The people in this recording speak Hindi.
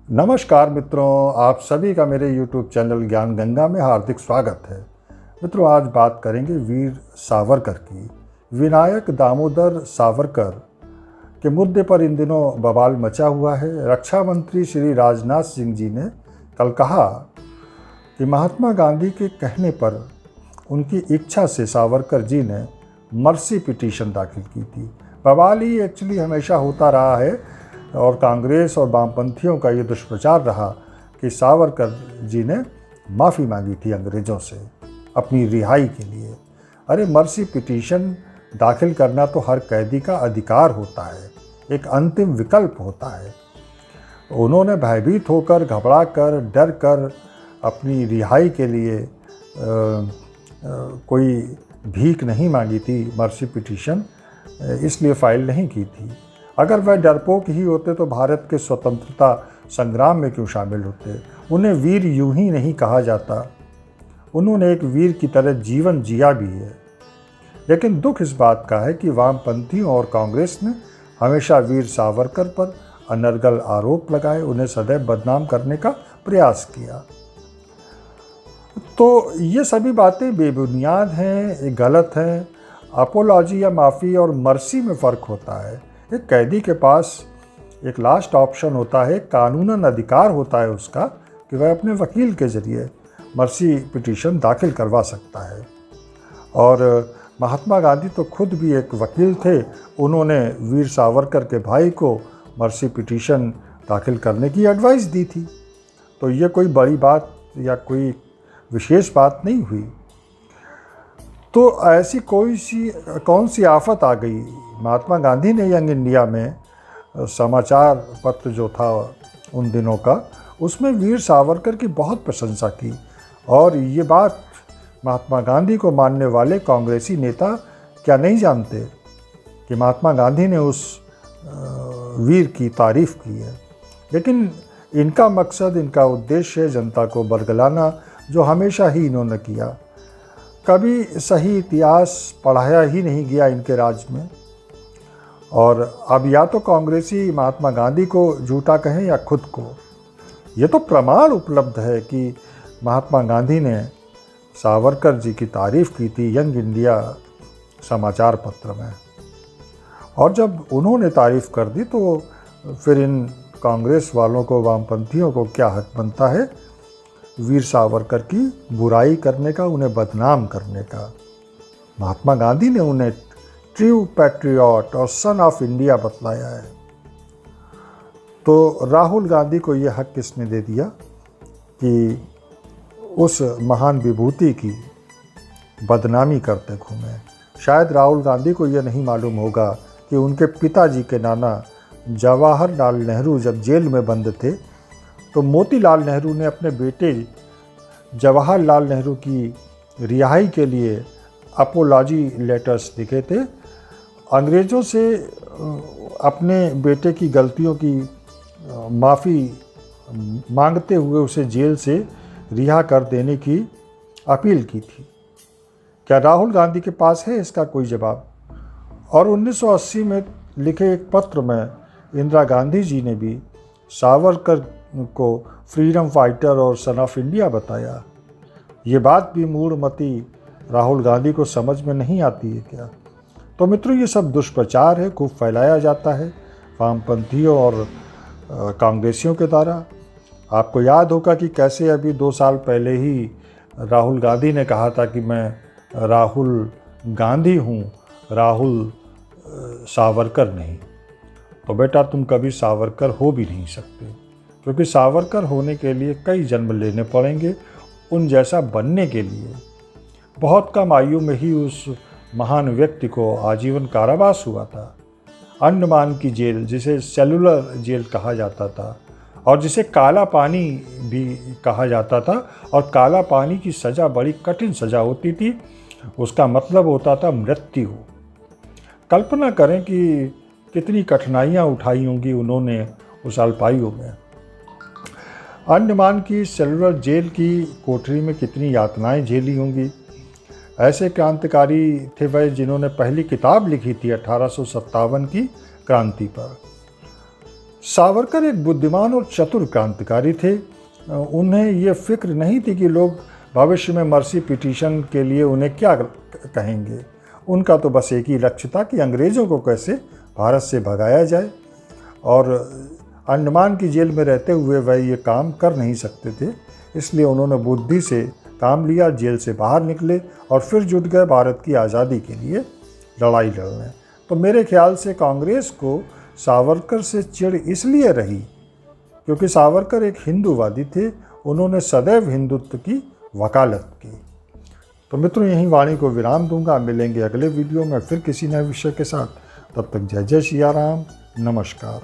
नमस्कार मित्रों, आप सभी का मेरे YouTube चैनल ज्ञान गंगा में हार्दिक स्वागत है। मित्रों, आज बात करेंगे वीर सावरकर की। विनायक दामोदर सावरकर के मुद्दे पर इन दिनों बवाल मचा हुआ है। रक्षा मंत्री श्री राजनाथ सिंह जी ने कल कहा कि महात्मा गांधी के कहने पर उनकी इच्छा से सावरकर जी ने मर्सी पिटीशन दाखिल की थी। बवाल ही एक्चुअली हमेशा होता रहा है और कांग्रेस और वामपंथियों का ये दुष्प्रचार रहा कि सावरकर जी ने माफ़ी मांगी थी अंग्रेज़ों से अपनी रिहाई के लिए। अरे, मर्सी पिटीशन दाखिल करना तो हर कैदी का अधिकार होता है, एक अंतिम विकल्प होता है। उन्होंने भयभीत होकर, घबरा कर, डर कर अपनी रिहाई के लिए कोई भीख नहीं मांगी थी, मर्सी पिटीशन इसलिए फ़ाइल नहीं की थी। अगर वह डरपोक ही होते तो भारत के स्वतंत्रता संग्राम में क्यों शामिल होते? उन्हें वीर यूं ही नहीं कहा जाता, उन्होंने एक वीर की तरह जीवन जिया भी है। लेकिन दुख इस बात का है कि वामपंथियों और कांग्रेस ने हमेशा वीर सावरकर पर अनर्गल आरोप लगाए, उन्हें सदैव बदनाम करने का प्रयास किया। तो ये सभी बातें बेबुनियाद हैं, गलत हैं। अपोलॉजी या माफ़ी और मर्सी में फ़र्क होता है। एक कैदी के पास एक लास्ट ऑप्शन होता है, कानूनन अधिकार होता है उसका कि वह अपने वकील के ज़रिए मर्सी पिटीशन दाखिल करवा सकता है। और महात्मा गांधी तो खुद भी एक वकील थे, उन्होंने वीर सावरकर के भाई को मर्सी पिटीशन दाखिल करने की एडवाइस दी थी। तो ये कोई बड़ी बात या कोई विशेष बात नहीं हुई। तो ऐसी कौन सी आफत आ गई? महात्मा गांधी ने यंग इंडिया में समाचार पत्र जो था उन दिनों का, उसमें वीर सावरकर की बहुत प्रशंसा की। और ये बात महात्मा गांधी को मानने वाले कांग्रेसी नेता क्या नहीं जानते कि महात्मा गांधी ने उस वीर की तारीफ़ की है। लेकिन इनका मकसद, इनका उद्देश्य है जनता को बरगलाना, जो हमेशा ही इन्होंने किया। कभी सही इतिहास पढ़ाया ही नहीं गया इनके राज में। और अब या तो कांग्रेसी महात्मा गांधी को झूठा कहें या खुद को। ये तो प्रमाण उपलब्ध है कि महात्मा गांधी ने सावरकर जी की तारीफ़ की थी यंग इंडिया समाचार पत्र में। और जब उन्होंने तारीफ़ कर दी तो फिर इन कांग्रेस वालों को, वामपंथियों को क्या हक बनता है वीर सावरकर की बुराई करने का, उन्हें बदनाम करने का? महात्मा गांधी ने उन्हें ट्रू पैट्रियट और सन ऑफ इंडिया बतलाया है। तो राहुल गांधी को यह हक किसने दे दिया कि उस महान विभूति की बदनामी करते घूमें? शायद राहुल गांधी को यह नहीं मालूम होगा कि उनके पिताजी के नाना जवाहरलाल नेहरू जब जेल में बंद थे तो मोतीलाल नेहरू ने अपने बेटे जवाहरलाल नेहरू की रिहाई के लिए अपोलॉजी लेटर्स लिखे थे, अंग्रेज़ों से अपने बेटे की गलतियों की माफ़ी मांगते हुए उसे जेल से रिहा कर देने की अपील की थी। क्या राहुल गांधी के पास है इसका कोई जवाब? और 1980 में लिखे एक पत्र में इंदिरा गांधी जी ने भी सावरकर को फ्रीडम फाइटर और सन ऑफ इंडिया बताया। ये बात भी मूढ़मती राहुल गांधी को समझ में नहीं आती है क्या? तो मित्रों, ये सब दुष्प्रचार है, खूब फैलाया जाता है वामपंथियों और कांग्रेसियों के द्वारा। आपको याद होगा कि कैसे अभी 2 साल पहले ही राहुल गांधी ने कहा था कि मैं राहुल गांधी हूँ, राहुल सावरकर नहीं। तो बेटा, तुम कभी सावरकर हो भी नहीं सकते, क्योंकि सावरकर होने के लिए कई जन्म लेने पड़ेंगे उन जैसा बनने के लिए। बहुत कम आयु में ही उस महान व्यक्ति को आजीवन कारावास हुआ था। अंडमान की जेल, जिसे सेलुलर जेल कहा जाता था और जिसे काला पानी भी कहा जाता था, और काला पानी की सज़ा बड़ी कठिन सज़ा होती थी, उसका मतलब होता था मृत्यु। कल्पना करें कि कितनी कठिनाइयाँ उठाई होंगी उन्होंने उस अल्पायु में। अंडमान की सेलुलर जेल की कोठरी में कितनी यातनाएं झेली होंगी। ऐसे क्रांतिकारी थे वह जिन्होंने पहली किताब लिखी थी 1857 की क्रांति पर। सावरकर एक बुद्धिमान और चतुर क्रांतिकारी थे। उन्हें ये फिक्र नहीं थी कि लोग भविष्य में मर्सी पिटीशन के लिए उन्हें क्या कहेंगे। उनका तो बस एक ही लक्ष्य था कि अंग्रेज़ों को कैसे भारत से भगाया जाए, और अंडमान की जेल में रहते हुए वह ये काम कर नहीं सकते थे। इसलिए उन्होंने बुद्धि से काम लिया, जेल से बाहर निकले और फिर जुट गए भारत की आज़ादी के लिए लड़ाई लड़ने। तो मेरे ख्याल से कांग्रेस को सावरकर से चिढ़ इसलिए रही क्योंकि सावरकर एक हिंदूवादी थे। उन्होंने सदैव हिंदुत्व की वकालत की। तो मित्रों, यहीं वाणी को विराम दूंगा। मिलेंगे अगले वीडियो में फिर किसी नए विषय के साथ। तब तक जय जय सिया राम, नमस्कार।